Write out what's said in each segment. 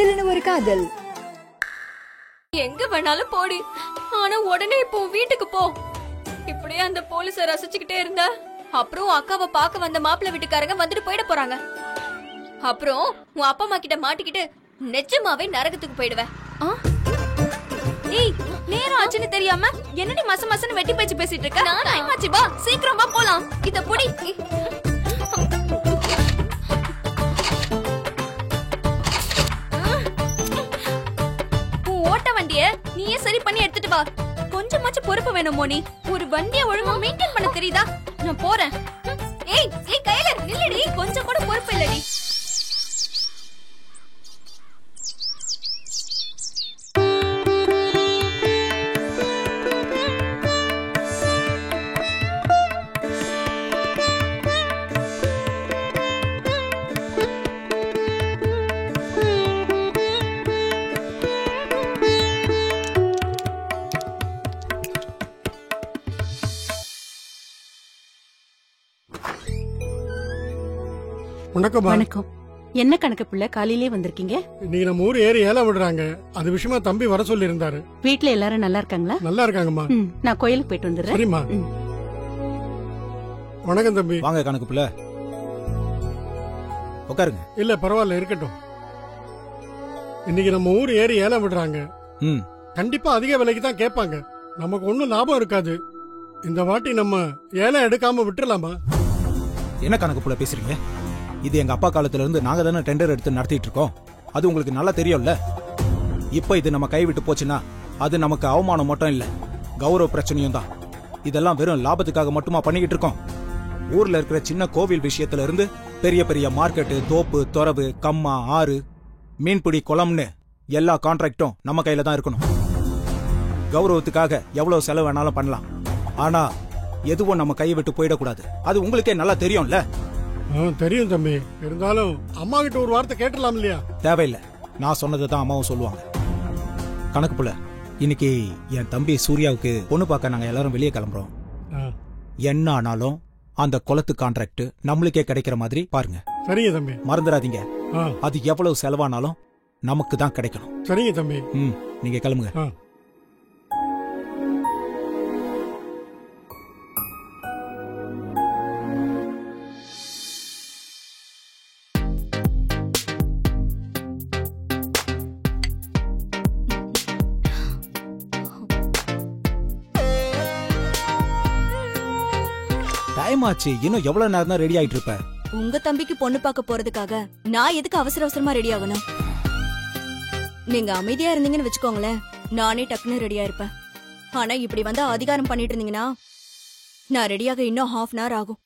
சில்லுன்னு ஒரு காதல். எங்க வேணாலும் போடி, ஆனா உடனே இப்போ வீட்டுக்கு போ. இப்படியே அந்த போலீஸ ரசிச்சுக்கிட்டே இருந்தா அப்புறம் அக்காவை பார்க்க வந்த மாப்பிள்ளை வீட்டுக்காரங்க வந்துட்டு போயிட போறாங்க. அப்புறம் உன் அப்பா அம்மா கிட்ட மாட்டிக்கிட்டு நிஜமாவே நரகத்துக்கு போயிடுவேன். ஏய், நேரம் ஆச்சுன்னு தெரியாம என்னடி மச மசன்னு வெட்டி பேச்சு பேசிட்டு இருக்க? டைம் ஆச்சு, வா சீக்கிரம் வா போலாம். இத புடி. ஓட்ட வண்டிய நீயே சரி பண்ணி எடுத்துட்டு வா. கொஞ்சமாச்சும் பொறுப்பு வேணும் மோனி. ஒரு வண்டியை ஒழுங்கா மெயின்டைன் பண்ண தெரியுதா? நான் போறேன். ஏய் ஏய் கையில நில்லடி, கொஞ்சம் கூட பொறுப்பு இல்லடி. வணக்கம். என்ன கணக்கு பிள்ளை காலையிலே வந்திருக்கீங்க? இன்னைக்கு நம்ம ஊர் ஏறி ஏலம் விடுறாங்க. அது விஷயமா தம்பி வர சொல்லி இருந்தாரு. வீட்ல எல்லாரும் நல்லா இருக்காங்களா? நல்லா இருக்காங்கம்மா. நான் கோயிலுக்கு போயிட்டு வந்துடுறேன். சரிம்மா. வணக்கம் தம்பி. வாங்க கணக்கு பிள்ளை, உட்காருங்க. இல்ல பரவாயில்ல, இருக்கட்டும். இன்னைக்கு நம்ம ஊர் ஏறி ஏலம் விடுறாங்க. கண்டிப்பா அதிக விலைக்கு தான் கேட்பாங்க. நமக்கு ஒண்ணும் லாபம் இருக்காது. இந்த வாட்டி நம்ம ஏலம் எடுக்காம விட்டுறலாமா? என்ன கணக்கு பிள்ளை பேசுறீங்க? இது எங்க அப்பா காலத்துல இருந்து நாங்க தானே டெண்டர் எடுத்து நடத்திட்டு இருக்கோம். அது உங்களுக்கு நல்லா தெரியும்ல. இப்ப இது நம்ம கைவிட்டு போச்சுன்னா அது நமக்கு அவமானம் மட்டும் இல்ல, கௌரவ பிரச்சனையும் தான். இதெல்லாம் வெறும் லாபத்துக்காக மட்டுமா பண்ணிக்கிட்டு இருக்கோம்? ஊர்ல இருக்கிற சின்ன கோவில் விஷயத்துல இருந்து பெரிய பெரிய மார்க்கெட்டு, தோப்பு, தொரவு, கம்மா, ஆறு, மீன்பிடி, குளம்னு எல்லா கான்ட்ராக்டும் நம்ம கையில தான் இருக்கணும். கௌரவத்துக்காக எவ்வளவு செலவு வேணாலும் பண்ணலாம், ஆனா எதுவும் நம்ம கையை விட்டு போயிடக்கூடாது. அது உங்களுக்கே நல்லா தெரியும்ல. தெரியும் தம்பி. இருந்தாலும் அம்மா கிட்ட ஒரு வார்த்தை கேட்டலாம் இல்லையா? தேவையில்லை, நான் சொன்னதை தான் அம்மாவும் சொல்லுவாங்க. கணக்கு புள்ள, இன்னைக்கு என் தம்பி சூர்யாவுக்கு பொண்ணு பார்க்க நாங்க எல்லாரும் வெளியே கிளம்புறோம். என்ன ஆனாலும் அந்த குளத்து கான்ட்ராக்ட் நம்மளுக்கே கிடைக்கிற மாதிரி பாருங்க. சரிங்க தம்பி. மறந்துடாதீங்க, அது எவ்வளவு செலவானாலும் நமக்கு தான் கிடைக்கணும். சரிங்க தம்பி. நீங்க கிளம்புங்க. டைம் ஆச்சு, இன்னும் எவ்வளவு நேரம் தான் ரெடி ஆயிட்டு இருப்ப? உங்க தம்பிக்கு பொண்ணு பார்க்க போறதுக்காக நான் எதுக்கு அவசர அவசரமா ரெடி ஆகணும்? நீங்க அமைதியா இருந்தீங்கன்னு வச்சுக்கோங்களேன், நானே டக்குன்னு ரெடியா இருப்பேன். ஆனா இப்படி வந்து அதிகாரம் பண்ணிட்டு இருந்தீங்கன்னா நான் ரெடியாக இன்னும் ½ hour ஆகும்.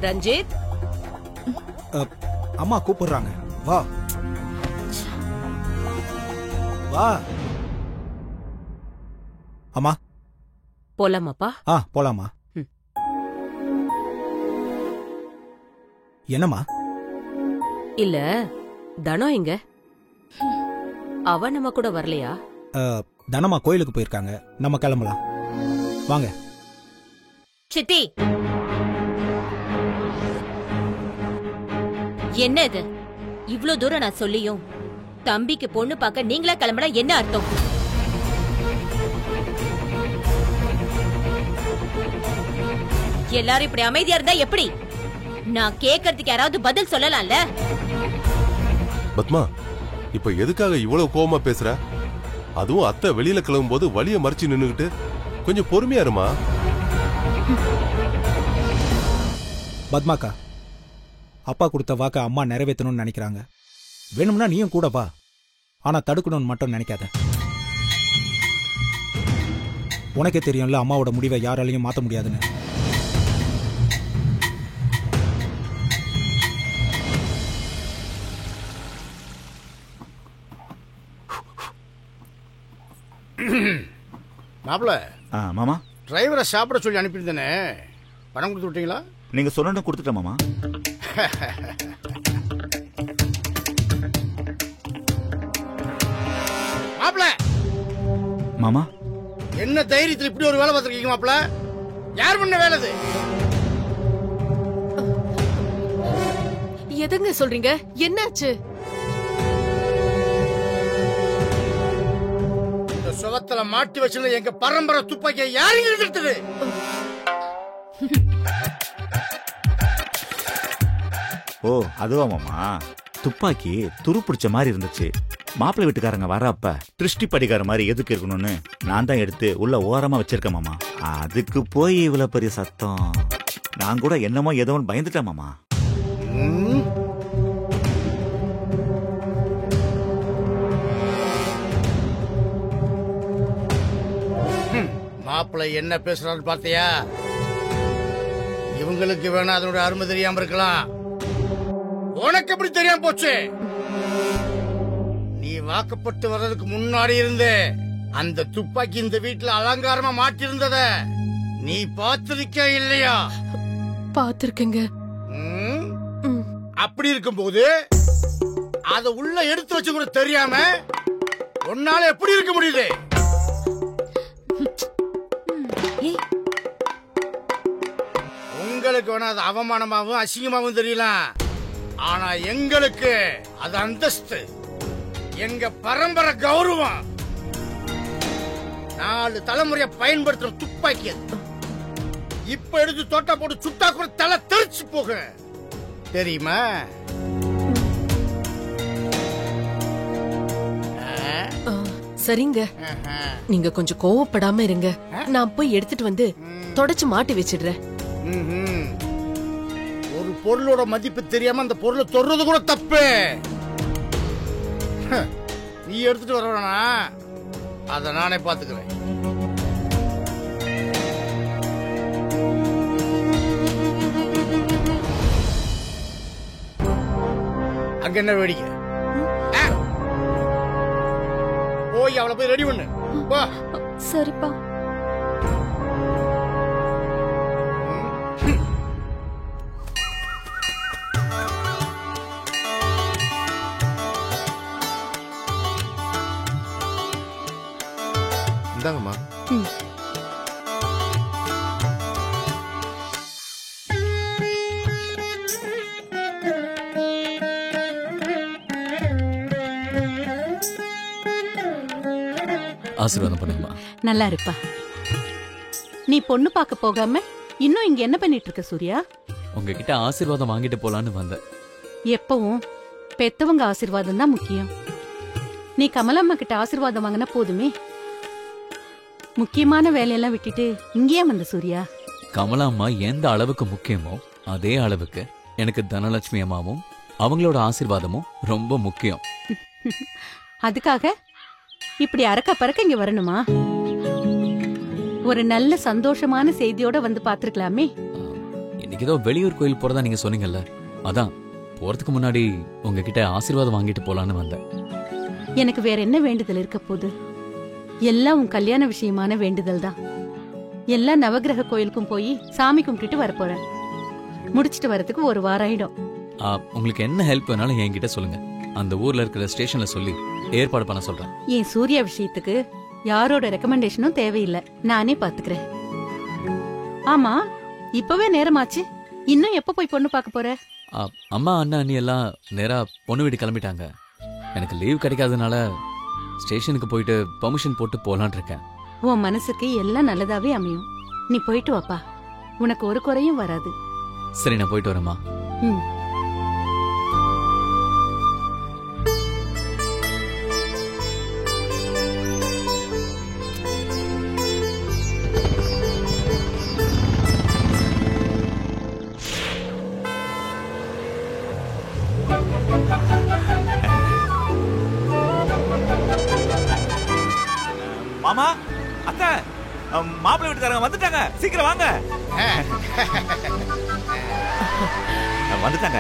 ரஞ்சித், அம்மா கூப்பிடுறாங்க, வா வா. அம்மா போலாமாப்பா? போலாமா. என்னம்மா? இல்ல, தனம் எங்க? அவ நம்ம கூட வரலையா? தனமா கோயிலுக்கு போயிருக்காங்க, நம்ம கிளம்பலாம் வாங்க. சித்தி, என்ன இது? இவ்ளோ தூரம் நான் சொல்லியும் தம்பிக்கு பொண்ணு பார்க்க நீங்களா கிளம்பினா என்ன அர்த்தம்? எல்லாரும் இப்படி அமைதியா இருந்தா எப்படி? நான் கேக்குறதுக்கு யாராவது பதில் சொல்லலாம்ல? பத்மா, இப்ப எதுக்காக இவ்வளவு கோவமா பேசுற? அதுவும் அத்தை வெளியில கிளம்பும் போது வழிய மறிச்சு நின்னுகிட்டு கொஞ்சம் பொறுமையா இருமா. பத்மாக்கா, அப்பா கொடுத்த வாக்க அம்மா நிறைவேற்றணும்னு நினைக்கிறாங்க. வேணும்னா நீயும் கூட வா, ஆனா தடுக்கணும்னு மட்டும் நினைக்காத. உனக்கே தெரியும்ல அம்மாவோட முடிவை யாராலையும் மாத்த முடியாதுன்னு. மாப்பிள்ள, மாமா, டிரைவரை சாப்பிட சொல்லி அனுப்பியிருந்தேனே, பணம் கொடுத்து விட்டீங்களா? நீங்க சொன்ன கொடுத்துட்டேன் மாமா. மாப்ள மாமா என்ன தைரியத்தில் இப்படி ஒரு வேலை பார்த்திருக்கீங்க மாப்ள? யார் பண்ண வேலை இது? எதுங்க சொல்றீங்க? என்னாச்சு? இந்த சுவத்துல மாட்டி வச்சிருந்த எங்க பரம்பரை துப்பாக்கியை யாருங்க எடுத்தது? ஓ அதுவா மாமா, துப்பாக்கி துரு பிடிச்ச மாதிரி இருந்துச்சு. மாப்பிள்ளை வீட்டுக்காரங்க வரப்ப திருஷ்டி படிக்கார மாதிரி எதுக்கு இருக்கணும்னு நான் தான் எடுத்து உள்ள ஓரமா வச்சிருக்கேன் மாமா. அதுக்கு போய் இவ்வளவு பெரிய சத்தம். நான் கூட என்னமோ ஏதோ பயந்துட்டேன் மாமா. மாப்பிள்ளை என்ன பேசுறான்னு பார்த்தியா? இவங்களுக்கு வேணா அதோட அருமை தெரியாம இருக்கலாம், உனக்கு எப்படி தெரியாம போச்சு? நீ வாக்கப்பட்டு வர்றதுக்கு முன்னாடி இருந்து அந்த துப்பாக்கி இந்த வீட்டுல அலங்காரமா மாட்டி இருந்தத நீ பார்த்திருக்க இல்லையா? பாத்திருக்கேங்க. அப்படி இருக்கும்போது அத உள்ள எடுத்து வச்சு கூட தெரியாம உன்னால எப்படி இருக்க முடியுது? உங்களுக்கு வேணா அது அவமானமாவும் அசிங்கமாவும் தெரியலாம், ஆனா எங்களுக்கு அது அந்தஸ்து, எங்க பரம்பரை கௌரவம். 4 தலைமுறைய பயன்படுத்துற துப்பாக்கி அது. இப்ப எடுத்து தோட்டா போட்டு சுட்டா கூட தலை தெரிச்சு போக தெரியுமா? சரிங்க, நீங்க கொஞ்சம் கோவப்படாம இருங்க. நான் போய் எடுத்துட்டு வந்து தொடச்சு மாட்டி வச்சிடுறேன். ஒரு பொருளோட மதிப்பு தெரியாம அந்த பொருளை தொடுறது கூட தப்பு. நீ எடுத்துட்டு வரவேனா? அத நானே பாத்துக்கிறேன். அங்க என்ன வேடிக்கை? போய் அவளை போய் ரெடி பண்ணு. வா. சரிப்பா. இந்தாங்கம்மா. ஆசீர்வாதம் பண்ணுங்கம்மா. நல்லா இருப்பா. நீ பொண்ணு பார்க்க போகாம இன்னும் இங்க என்ன பண்ணிட்டு இருக்க சூர்யா? உங்ககிட்ட ஆசீர்வாதம் வாங்கிட்டு போலான்னு வந்தேன். எப்பவும் பெத்தவங்க ஆசீர்வாதம் தான் முக்கியம். நீ கமலம்மா கிட்ட ஆசீர்வாதம் வாங்கினா போதுமே. முக்கியமான வேலையெல்லாம் விட்டுட்டு இங்கேயே வந்த சூர்யா? கமலா அம்மா எந்த அளவுக்கு முக்கியமோ அதே அளவுக்கு எனக்கு தனலட்சுமி அம்மாவும் அவங்களோட ஆசீர்வாதமும் ரொம்ப முக்கியம். அதுக்காக இப்படி அறக்க பறக்க இங்க வரணுமா? ஒரு நல்ல சந்தோஷமான செய்தியோட வந்து பாத்துருக்கலாமே. இன்னைக்கு ஏதோ வெளியூர் கோயில் போறதா நீங்க சொன்னீங்கல்ல, அதான் போறதுக்கு முன்னாடி உங்ககிட்ட ஆசீர்வாதம் வாங்கிட்டு போலான்னு வந்தேன். எனக்கு வேற என்ன வேண்டுதல் இருக்க போகுது? எல்லாம் உன் கல்யாண விஷயமான வேண்டுதல் தான். எல்லா நவகிரக கோயிலுக்கும் போய் சாமி கும்பிட்டுட்டு வரப்போறேன். முடிச்சிட்டு வரதுக்கு ஒரு வாரம் ஆயிடும். உங்களுக்கு என்ன ஹெல்ப் வேணாலும் என்கிட்ட சொல்லுங்க. அந்த ஊர்ல இருக்கிற ஸ்டேஷன்ல சொல்லி ஏற்பாடு பண்ண சொல்றேன். என் சூர்யா விஷயத்துக்கு யாரோட ரெக்கமெண்டேஷனும் தேவையில்லை, நானே பாத்துக்கிறேன். ஆமா, இப்பவே நேரமாச்சு. இன்னும் எப்ப போய் பொண்ணு பார்க்க போற? அம்மா அண்ணா அண்ணி எல்லாம் நேரா பொண்ணு வீடு கிளம்பிட்டாங்க. எனக்கு லீவ் கிடைக்காதனால ஸ்டேஷனுக்கு போயிட்டு பெர்மிஷன் போட்டு போலான் இருக்கேன். உன் மனசுக்கு எல்லாம் நல்லதாவே அமையும். நீ போயிட்டு வாப்பா, உனக்கு ஒரு குறையும் வராது. சரி, நான் போயிட்டு வரேம்மா. மாமா, அத்தை, மாப்பிள்ளை வீட்டுக்காரங்க வந்துட்டாங்க. சீக்கிரம் வாங்க. வந்துட்டாங்க.